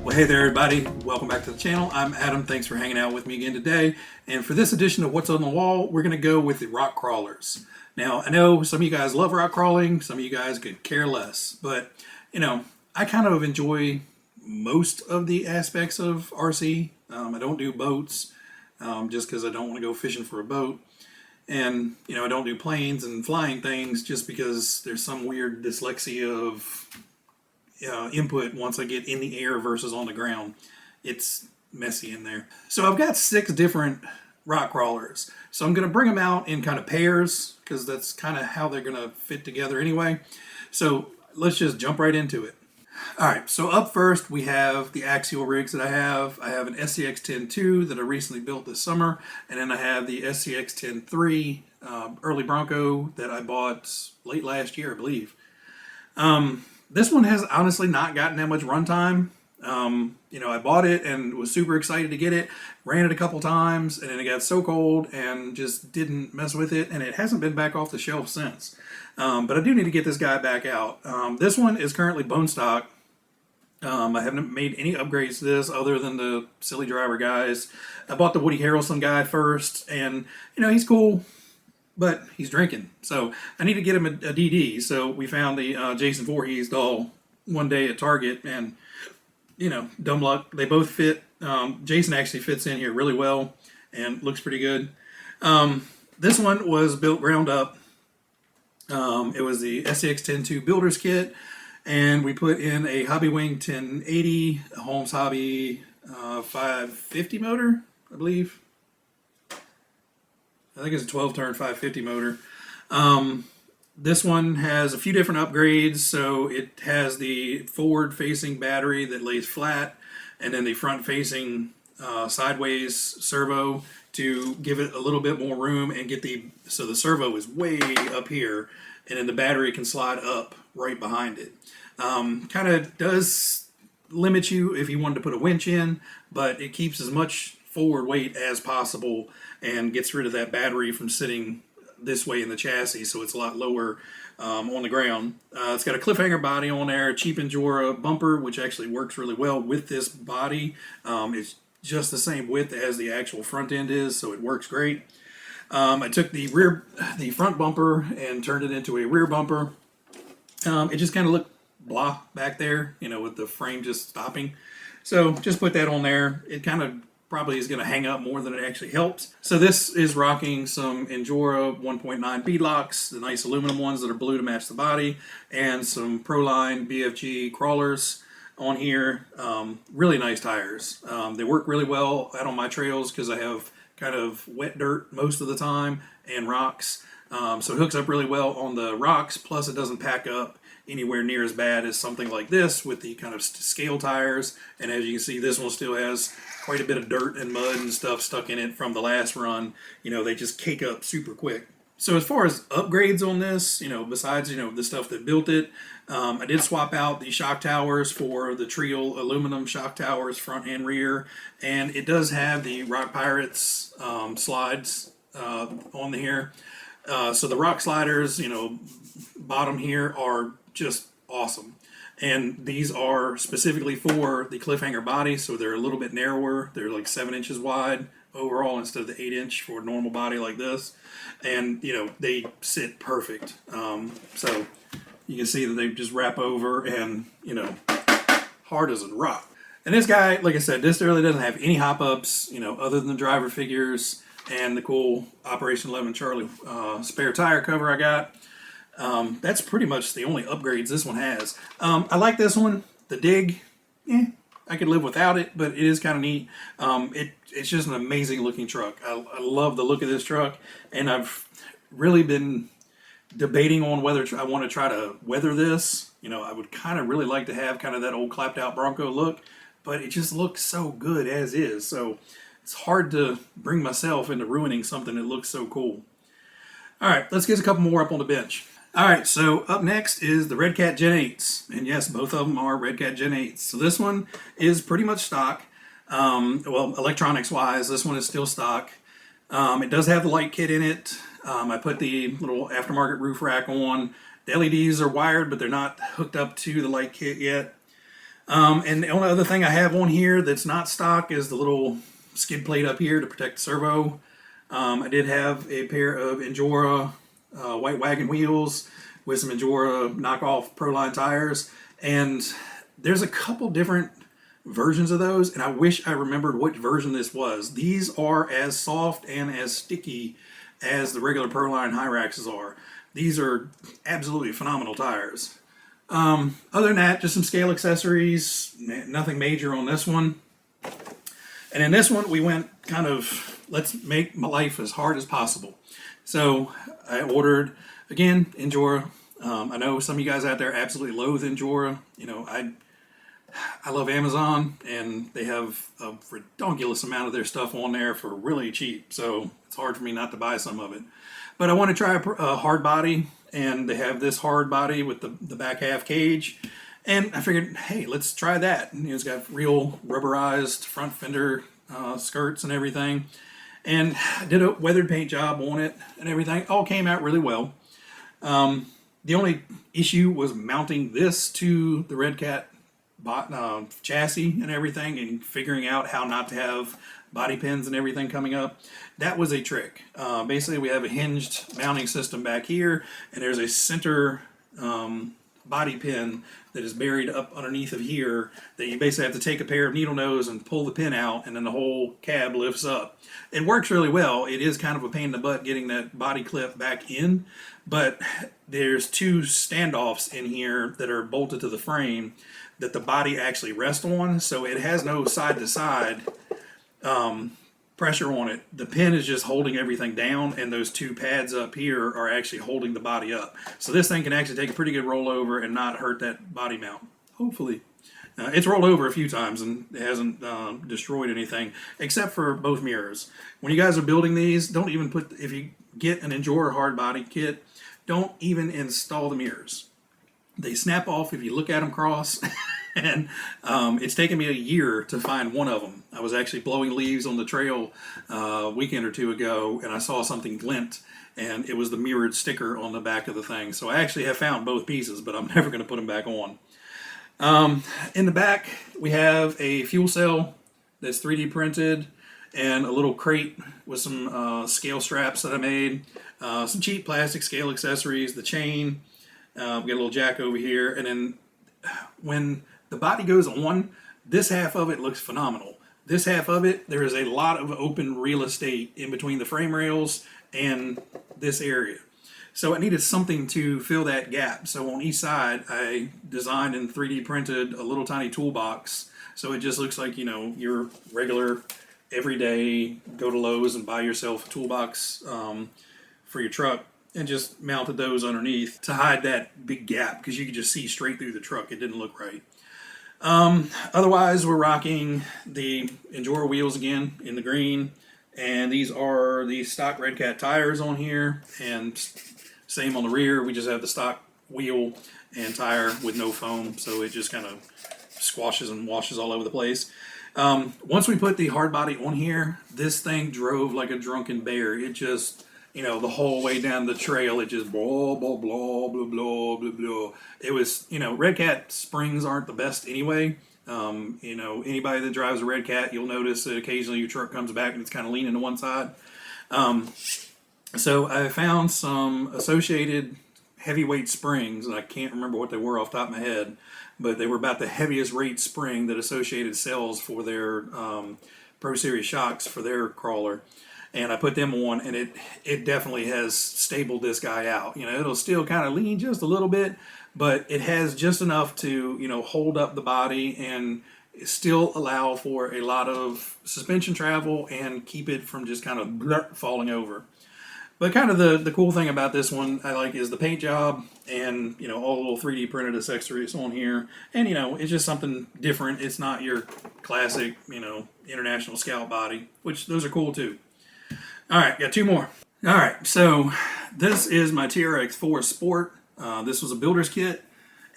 Well, hey there, everybody. Welcome back to the channel. I'm Adam. Thanks for hanging out with me again today. And for this edition of What's on the Wall, we're going to go with the rock crawlers. Now, I know some of you guys love rock crawling. Some of you guys could care less. But, you know, I kind of enjoy most of the aspects of RC. I don't do boats just because I don't want to go fishing for a boat. And, you know, I don't do planes and flying things just because there's some weird dyslexia of input once I get in the air versus on the ground. It's messy in there. So I've got 6 different rock crawlers. So I'm going to bring them out in kind of pairs because that's kind of how they're going to fit together anyway. So let's just jump right into it. All right, so up first we have the Axial Rigs that I have. I have an SCX-10-2 that I recently built this summer, and then I have the SCX-10-3 early Bronco that I bought late last year, I believe. This one has honestly not gotten that much runtime. I bought it and was super excited to get it, ran it a couple times, and then it got so cold and just didn't mess with it, and it hasn't been back off the shelf since. But I do need to get this guy back out. This one is currently bone stock. I haven't made any upgrades to this other than the silly driver guys. I bought the Woody Harrelson guy first, and he's cool, but he's drinking, so I need to get him a DD. So we found the Jason Voorhees doll one day at Target, and dumb luck, they both fit. Jason actually fits in here really well and looks pretty good. This one was built ground up. It was the SCX-10-2 builder's kit, and we put in a Hobby Wing 1080, a Holmes Hobby 550 motor, I believe. I think it's a 12-turn 550 motor. This one has a few different upgrades. So it has the forward-facing battery that lays flat, and then the front-facing sideways servo to give it a little bit more room and get so the servo is way up here, and then the battery can slide up right behind it. Kind of does limit you if you wanted to put a winch in, but it keeps as much forward weight as possible and gets rid of that battery from sitting this way in the chassis, so it's a lot lower on the ground. It's got a cliffhanger body on there, a cheap Enduro bumper, which actually works really well with this body. It's just the same width as the actual front end is, so it works great. I took the front bumper and turned it into a rear bumper. It just kind of looked blah back there, with the frame just stopping. So just put that on there. It kind of probably is going to hang up more than it actually helps. So this is rocking some Enduro 1.9 beadlocks, the nice aluminum ones that are blue to match the body, and some Proline BFG crawlers on here. Really nice tires. They work really well out on my trails because I have kind of wet dirt most of the time and rocks. So it hooks up really well on the rocks, plus it doesn't pack up anywhere near as bad as something like this with the kind of scale tires. And as you can see, this one still has quite a bit of dirt and mud and stuff stuck in it from the last run. They just cake up super quick. So as far as upgrades on this, besides, the stuff that built it, I did swap out the shock towers for the Trio aluminum shock towers, front and rear. And it does have the Rock Pirates slides on here. So the rock sliders, bottom here are just awesome. And these are specifically for the cliffhanger body, so they're a little bit narrower. They're like 7 inches wide overall instead of the 8-inch for a normal body like this. And, they sit perfect. So you can see that they just wrap over and, hard as a rock. And this guy, like I said, this really doesn't have any hop-ups, other than the driver figures and the cool Operation 11 Charlie spare tire cover I got. That's pretty much the only upgrades this one has. I like this one. The dig, I could live without it, but it is kind of neat. It's just an amazing looking truck. I love the look of this truck, and I've really been debating on whether I want to try to weather this. I would kind of really like to have kind of that old clapped out Bronco look, but it just looks so good as is. So it's hard to bring myself into ruining something that looks so cool. All right, let's get a couple more up on the bench. All right, so up next is the Red Cat Gen 8s. And yes, both of them are Red Cat Gen 8s. So this one is pretty much stock. Well, electronics-wise, this one is still stock. It does have the light kit in it. I put the little aftermarket roof rack on. The LEDs are wired, but they're not hooked up to the light kit yet. And the only other thing I have on here that's not stock is the little skid plate up here to protect the servo. I did have a pair of Enduro white wagon wheels with some Enduro knockoff Proline tires, and there's a couple different versions of those, and I wish I remembered which version this was. These are as soft and as sticky as the regular Proline Hyraxes are. These are absolutely phenomenal tires. Other than that, just some scale accessories, nothing major on this one. And in this one, we went kind of, let's make my life as hard as possible. So I ordered, again, Enduro. I know some of you guys out there absolutely loathe Enduro. You know, I love Amazon, and they have a ridiculous amount of their stuff on there for really cheap. So it's hard for me not to buy some of it. But I want to try a hard body, and they have this hard body with the back half cage. And I figured, hey, let's try that. And it's got real rubberized front fender skirts and everything. And I did a weathered paint job on it and everything. All came out really well. The only issue was mounting this to the Red Cat chassis and everything, and figuring out how not to have body pins and everything coming up. That was a trick. Basically, we have a hinged mounting system back here, and there's a center body pin that is buried up underneath of here that you basically have to take a pair of needle nose and pull the pin out, and then the whole cab lifts up. It works really well. It is kind of a pain in the butt getting that body clip back in, but there's two standoffs in here that are bolted to the frame that the body actually rests on, so it has no side-to-side pressure on it. The pin is just holding everything down, and those two pads up here are actually holding the body up. So this thing can actually take a pretty good rollover and not hurt that body mount, hopefully. It's rolled over a few times and it hasn't destroyed anything, except for both mirrors. When you guys are building these, don't even put, if you get an Enduro hard body kit, don't even install the mirrors. They snap off if you look at them cross. And it's taken me a year to find one of them. I was actually blowing leaves on the trail a weekend or two ago, and I saw something glint, and it was the mirrored sticker on the back of the thing. So I actually have found both pieces, but I'm never going to put them back on. In the back, we have a fuel cell that's 3D printed, and a little crate with some scale straps that I made, some cheap plastic scale accessories, the chain. We got a little jack over here, and then when the body goes on, this half of it looks phenomenal. This half of it, there is a lot of open real estate in between the frame rails and this area. So I needed something to fill that gap. So on each side, I designed and 3D printed a little tiny toolbox. So it just looks like, you know, your regular everyday go to Lowe's and buy yourself a toolbox for your truck, and just mounted those underneath to hide that big gap, because you could just see straight through the truck. It didn't look right. Otherwise, we're rocking the Enduro wheels again in the green, and these are the stock Red Cat tires on here, and same on the rear. We just have the stock wheel and tire with no foam, so it just kind of squashes and washes all over the place. Once we put the hard body on here, this thing drove like a drunken bear. It just, you know, the whole way down the trail, it just blah, blah, blah, blah, blah, blah, blah. It was, you know, Red Cat springs aren't the best anyway. You know, anybody that drives a Red Cat, you'll notice that occasionally your truck comes back and it's kind of leaning to one side. So I found some associated heavyweight springs, and I can't remember what they were off the top of my head, but they were about the heaviest rate spring that Associated sells for their Pro Series shocks for their crawler. And I put them on, and it definitely has stabled this guy out. You know, it'll still kind of lean just a little bit, but it has just enough to, you know, hold up the body and still allow for a lot of suspension travel and keep it from just kind of falling over. But kind of the cool thing about this one I like is the paint job, and, you know, all the little 3D printed accessories on here. And, you know, it's just something different. It's not your classic, you know, International Scout body, which those are cool too. All right, got two more. All right, so this is my Trx4 Sport. This was a builder's kit,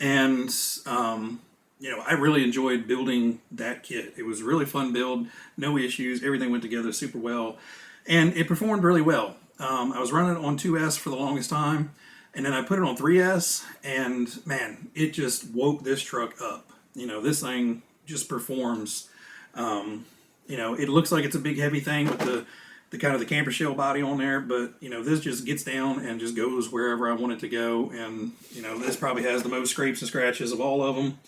and you know, I really enjoyed building that kit. It was a really fun build, no issues, everything went together super well, and it performed really well. I was running it on 2S for the longest time, and then I put it on 3S, and man, it just woke this truck up. this thing just performs. It looks like it's a big heavy thing with the kind of the camper shell body on there, but this just gets down and just goes wherever I want it to go. And this probably has the most scrapes and scratches of all of them.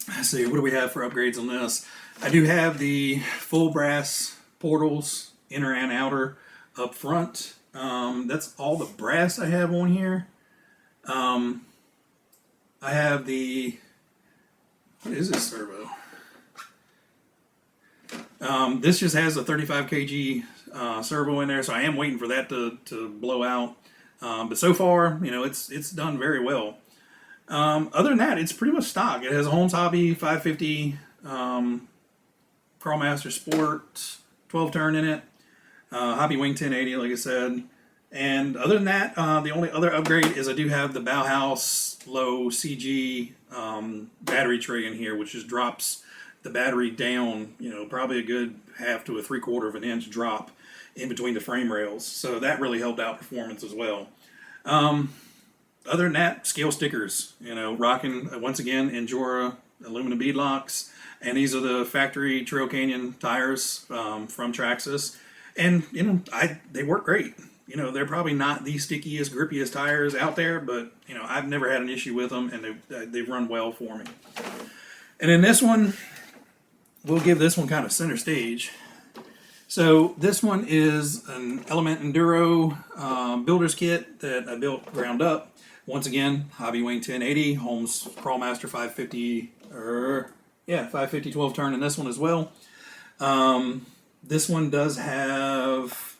Let's see, what do we have for upgrades on this? I do have the full brass portals, inner and outer, up front. That's all the brass I have on here. I have the, what is this servo? This just has a 35 kg servo in there, so I am waiting for that to blow out. But so far, it's done very well. Other than that, it's pretty much stock. It has a Holmes Hobby 550 Trx4 Sport 12 turn in it. Hobby Wing 1080, like I said. And other than that, the only other upgrade is I do have the Bauhaus low CG battery tray in here, which just drops the battery down, probably a good 1/2 to 3/4 of an inch drop in between the frame rails. So that really helped out performance as well. Other than that, scale stickers, rocking, once again, Enduro aluminum bead locks. And these are the factory Trail Canyon tires from Traxxas. And, they work great. They're probably not the stickiest, grippiest tires out there, but, I've never had an issue with them, and they've run well for me. And in this one, we'll give this one kind of center stage. So this one is an Element Enduro builder's kit that I built ground up. Once again, Hobby Wing 1080, Holmes Crawlmaster 550, 550 12 turn in this one as well. This one does have,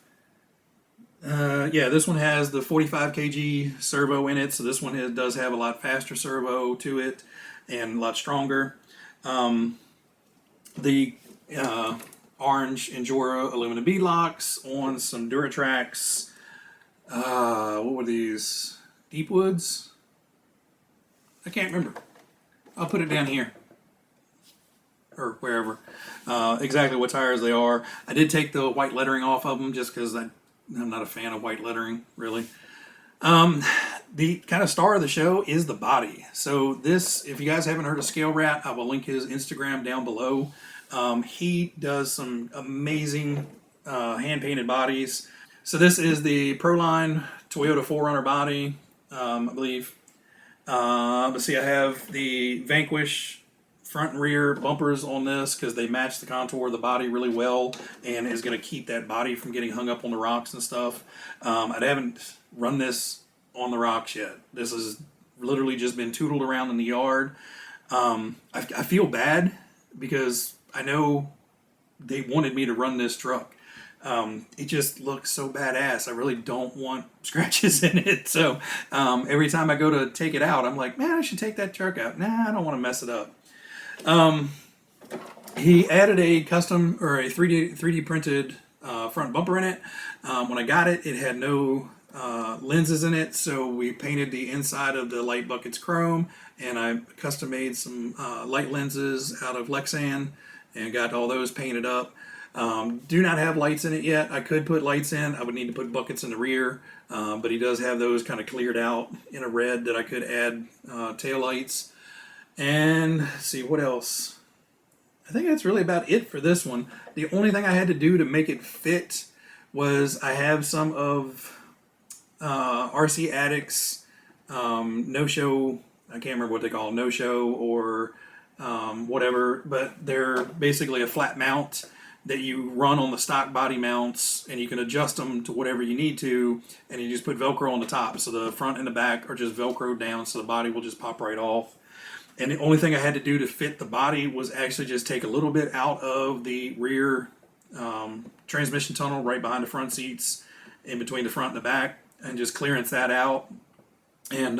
this one has the 45 kg servo in it, so this one does have a lot faster servo to it and a lot stronger. The orange Enduro aluminum bead locks on some Duratrax, what were these? Deep Woods? I can't remember. I'll put it down here. Or wherever. Exactly what tires they are. I did take the white lettering off of them just because I'm not a fan of white lettering, really. The kind of star of the show is the body. So this, if you guys haven't heard of Scale Rat, I will link his Instagram down below. He does some amazing hand-painted bodies. So this is the Proline Toyota 4Runner body, I believe. Let's see, I have the Vanquish front and rear bumpers on this because they match the contour of the body really well and is going to keep that body from getting hung up on the rocks and stuff. I haven't run this on the rocks yet. This has literally just been tootled around in the yard. I feel bad because I know they wanted me to run this truck. It just looks so badass. I really don't want scratches in it. So every time I go to take it out, I'm like, man, I should take that truck out. Nah, I don't want to mess it up. He added a custom or a 3D printed front bumper in it. When I got it, it had no lenses in it, so we painted the inside of the light buckets chrome, and I custom made some light lenses out of Lexan and got all those painted up. Do not have lights in it yet. I could put lights in. I would need to put buckets in the rear, but he does have those kind of cleared out in a red that I could add tail lights. And let's see what else. I think that's really about it for this one. The only thing I had to do to make it fit was I have some of RC Addicts no-show, I can't remember what they call them, no-show or whatever, but they're basically a flat mount that you run on the stock body mounts, and you can adjust them to whatever you need to, and you just put Velcro on the top, so the front and the back are just Velcroed down, so the body will just pop right off. And the only thing I had to do to fit the body was actually just take a little bit out of the rear transmission tunnel right behind the front seats, in between the front and the back, and just clearance that out. And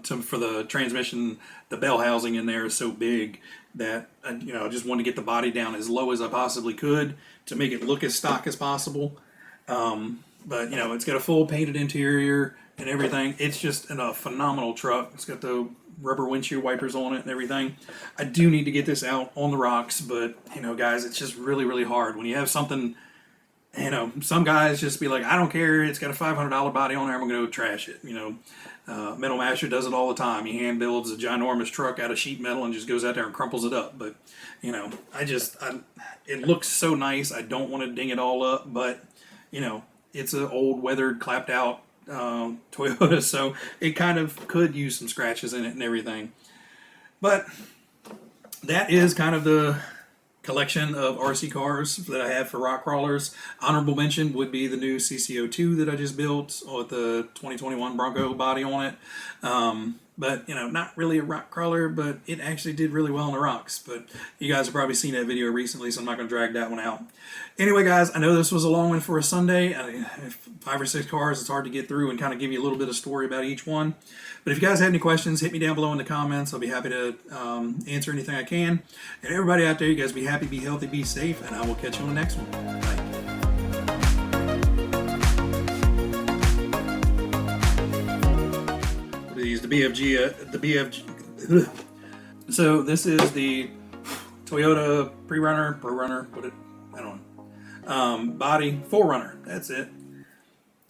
for the transmission, the bell housing in there is so big that I just wanted to get the body down as low as I possibly could to make it look as stock as possible. But it's got a full painted interior and everything. It's just a phenomenal truck. It's got the rubber windshield wipers on it and everything. I do need to get this out on the rocks, but guys, it's just really, really hard when you have something You know, some guys just be like, I don't care, it's got a $500 body on there, I'm gonna go trash it. You know, Metal Masher does it all the time. He hand builds a ginormous truck out of sheet metal and just goes out there and crumples it up. But you know, it looks so nice. I don't want to ding it all up, but you know, it's an old, weathered, clapped out Toyota, so it kind of could use some scratches in it and everything. But that is kind of the collection of RC cars that I have for rock crawlers. Honorable mention would be the new CC02 that I just built with the 2021 Bronco body on it. But you know, not really a rock crawler, but it actually did really well on the rocks. But you guys have probably seen that video recently, so I'm not going to drag that one out. Anyway, guys, I know this was a long one for a Sunday. 5 or 6 cars, it's hard to get through and kind of give you a little bit of story about each one. But if you guys have any questions, hit me down below in the comments. I'll be happy to answer anything I can. And everybody out there, you guys be happy, be healthy, be safe, and I will catch you on the next one. Bye. These the BFG. So this is the Toyota Pro Runner, what it, I don't know, body 4Runner. That's it.